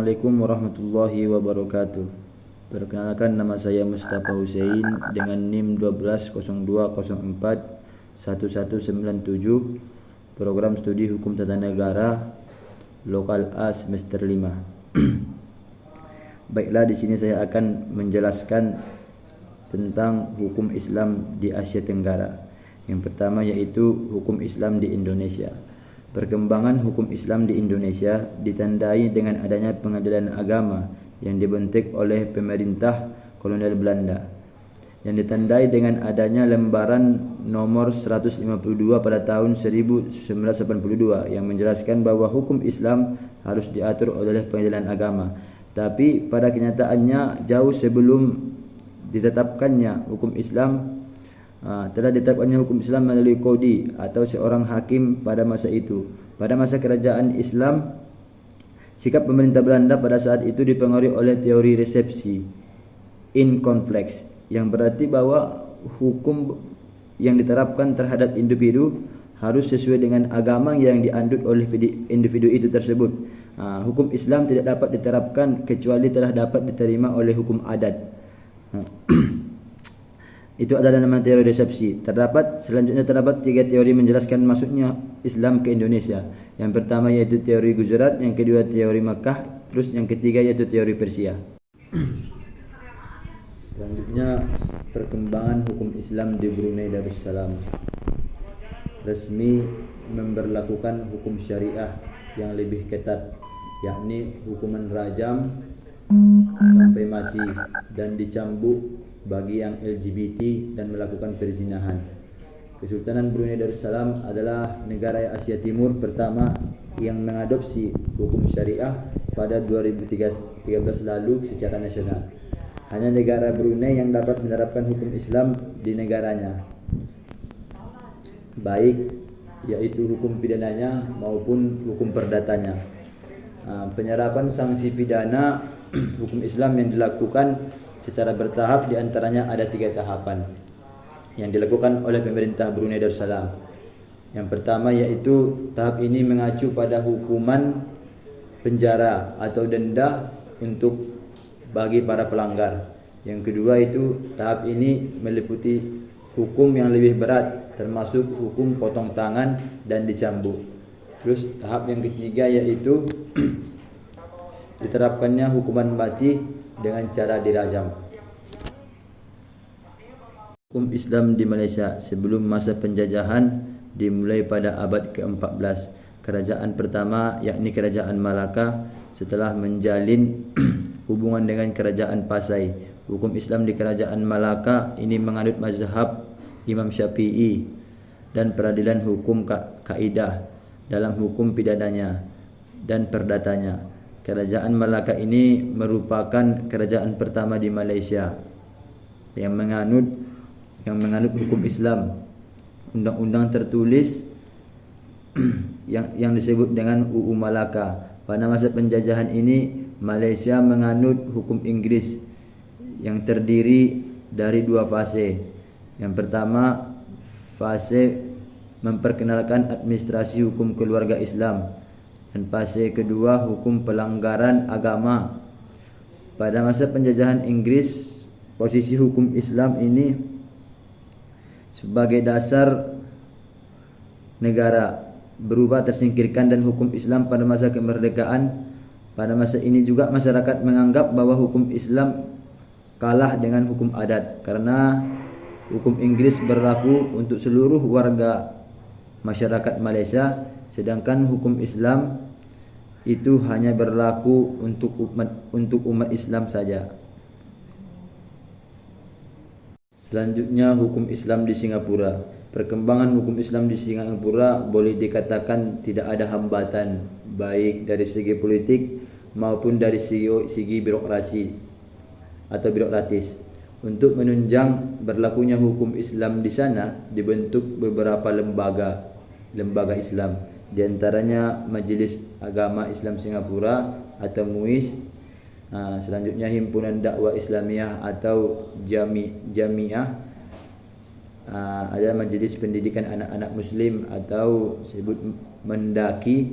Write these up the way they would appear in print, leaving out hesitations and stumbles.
Assalamualaikum warahmatullahi wabarakatuh. Perkenalkan, nama saya Mustafa Hussein dengan NIM 1202041197, program studi Hukum Tata Negara Lokal A semester 5. Baiklah, di sini saya akan menjelaskan tentang hukum Islam di Asia Tenggara. Yang pertama yaitu hukum Islam di Indonesia. Perkembangan hukum Islam di Indonesia ditandai dengan adanya pengadilan agama yang dibentuk oleh pemerintah kolonial Belanda, yang ditandai dengan adanya lembaran nomor 152 pada tahun 1982 yang menjelaskan bahwa hukum Islam harus diatur oleh pengadilan agama. Tapi pada kenyataannya jauh sebelum ditetapkannya hukum Islam, telah ditetapkannya hukum Islam melalui kodi atau seorang hakim pada masa itu. Pada masa kerajaan Islam, sikap pemerintah Belanda pada saat itu dipengaruhi oleh teori resepsi in conflicts, yang berarti bahwa hukum yang diterapkan terhadap individu harus sesuai dengan agama yang dianut oleh individu itu tersebut. Hukum Islam tidak dapat diterapkan kecuali telah dapat diterima oleh hukum adat. Itu adalah nama teori resepsi. Selanjutnya terdapat 3 teori menjelaskan masuknya Islam ke Indonesia. Yang pertama yaitu teori Gujarat, yang kedua teori Makkah, terus yang ketiga yaitu teori Persia. Selanjutnya perkembangan hukum Islam di Brunei Darussalam. Resmi memberlakukan hukum syariah yang lebih ketat, yakni hukuman rajam sampai mati dan dicambuk bagi yang LGBT dan melakukan perzinahan. Kesultanan Brunei Darussalam adalah negara Asia Timur pertama yang mengadopsi hukum syariah pada 2013 lalu secara nasional. Hanya negara Brunei yang dapat menerapkan hukum Islam di negaranya, baik yaitu hukum pidananya maupun hukum perdatanya. Penyerapan sanksi pidana hukum Islam yang dilakukan secara bertahap, diantaranya ada 3 tahapan yang dilakukan oleh pemerintah Brunei Darussalam. Yang pertama yaitu tahap ini mengacu pada hukuman penjara atau denda untuk bagi para pelanggar. Yang kedua itu tahap ini meliputi hukum yang lebih berat, termasuk hukum potong tangan dan dicambuk. Terus tahap yang ketiga yaitu diterapkannya hukuman mati dengan cara dirajam. Hukum Islam di Malaysia sebelum masa penjajahan dimulai pada abad ke-14. Kerajaan pertama yakni Kerajaan Malaka setelah menjalin hubungan dengan Kerajaan Pasai. Hukum Islam di Kerajaan Malaka ini menganut mazhab Imam Syafi'i dan peradilan hukum kaidah dalam hukum pidananya dan perdatanya. Kerajaan Malaka ini merupakan kerajaan pertama di Malaysia yang menganut hukum Islam. Undang-undang tertulis yang disebut dengan UU Malaka. Pada masa penjajahan ini, Malaysia menganut hukum Inggris yang terdiri dari 2 fase. Yang pertama, fase memperkenalkan administrasi hukum keluarga Islam, dan fase kedua hukum pelanggaran agama. Pada masa penjajahan Inggris, posisi hukum Islam ini sebagai dasar negara berubah tersingkirkan, dan hukum Islam pada masa kemerdekaan. Pada masa ini juga masyarakat menganggap bahwa hukum Islam kalah dengan hukum adat karena hukum Inggris berlaku untuk seluruh warga masyarakat Malaysia, sedangkan hukum Islam itu hanya berlaku untuk umat Islam saja. Selanjutnya hukum Islam di Singapura. Perkembangan hukum Islam di Singapura boleh dikatakan tidak ada hambatan, baik dari segi politik maupun dari segi birokrasi atau birokratis. Untuk menunjang berlakunya hukum Islam di sana dibentuk beberapa lembaga Islam, di antaranya Majlis Agama Islam Singapura atau MUIS. Selanjutnya Himpunan Dakwah Islamiyah atau Jamiah. Ada Majlis Pendidikan Anak-anak Muslim atau sebut Mendaki.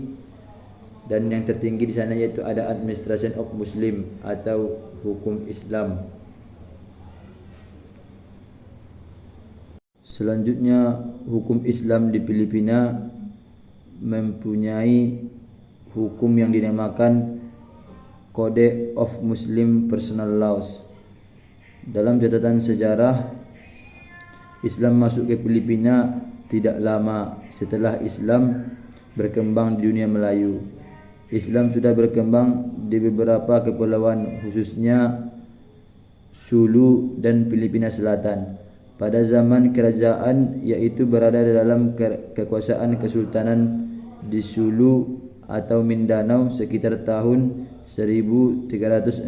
dan yang tertinggi di sana yaitu ada Administration of Muslim atau hukum Islam. Selanjutnya, hukum Islam di Filipina mempunyai hukum yang dinamakan Code of Muslim Personal Laws. Dalam catatan sejarah, Islam masuk ke Filipina tidak lama setelah Islam berkembang di dunia Melayu. Islam sudah berkembang di beberapa kepulauan, khususnya Sulu dan Filipina Selatan. Pada zaman kerajaan, yaitu berada dalam kekuasaan Kesultanan di Sulu atau Mindanao sekitar tahun 1365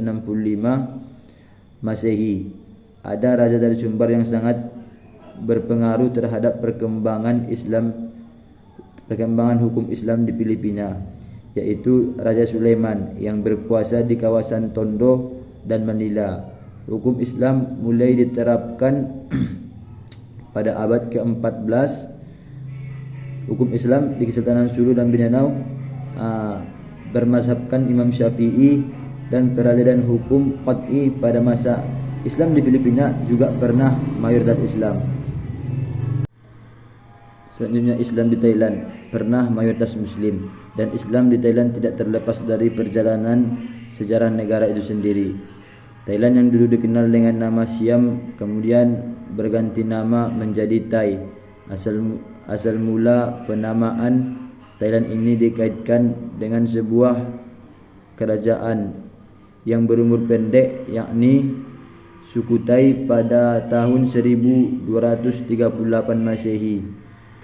Masehi. Ada raja dari Sumbar yang sangat berpengaruh terhadap perkembangan hukum Islam di Filipina, yaitu Raja Sulaiman yang berkuasa di kawasan Tondo dan Manila. Hukum Islam mulai diterapkan pada abad ke-14. Hukum Islam di Kesultanan Sulu dan Mindanao bermazhabkan Imam Syafi'i, dan peralihan hukum qat'i pada masa Islam di Filipina juga pernah mayoritas Islam. Selanjutnya, Islam di Thailand pernah mayoritas Muslim, dan Islam di Thailand tidak terlepas dari perjalanan sejarah negara itu sendiri. Thailand yang dulu dikenal dengan nama Siam kemudian berganti nama menjadi Thai. Asal mula penamaan Thailand ini dikaitkan dengan sebuah kerajaan yang berumur pendek, yakni suku Thai pada tahun 1238 Masehi.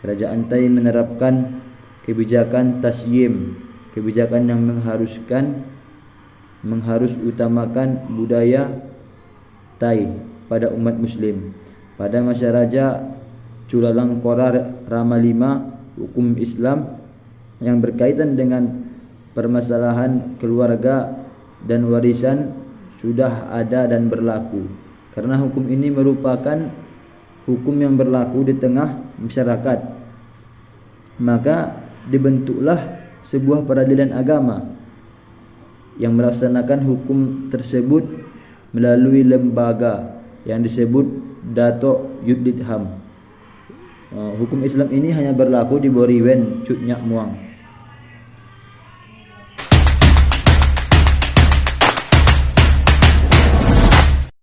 Kerajaan Thai menerapkan kebijakan tasyim, kebijakan yang mengharus utamakan budaya Thai pada umat Muslim. Pada masa Raja Chulalongkorn Rama V, hukum Islam yang berkaitan dengan permasalahan keluarga dan warisan sudah ada dan berlaku. Karena hukum ini merupakan hukum yang berlaku di tengah masyarakat, maka dibentuklah sebuah peradilan agama yang melaksanakan hukum tersebut melalui lembaga yang disebut Dato' Yudhidham. Hukum Islam ini hanya berlaku di Boriwen Cut Nyak Muang.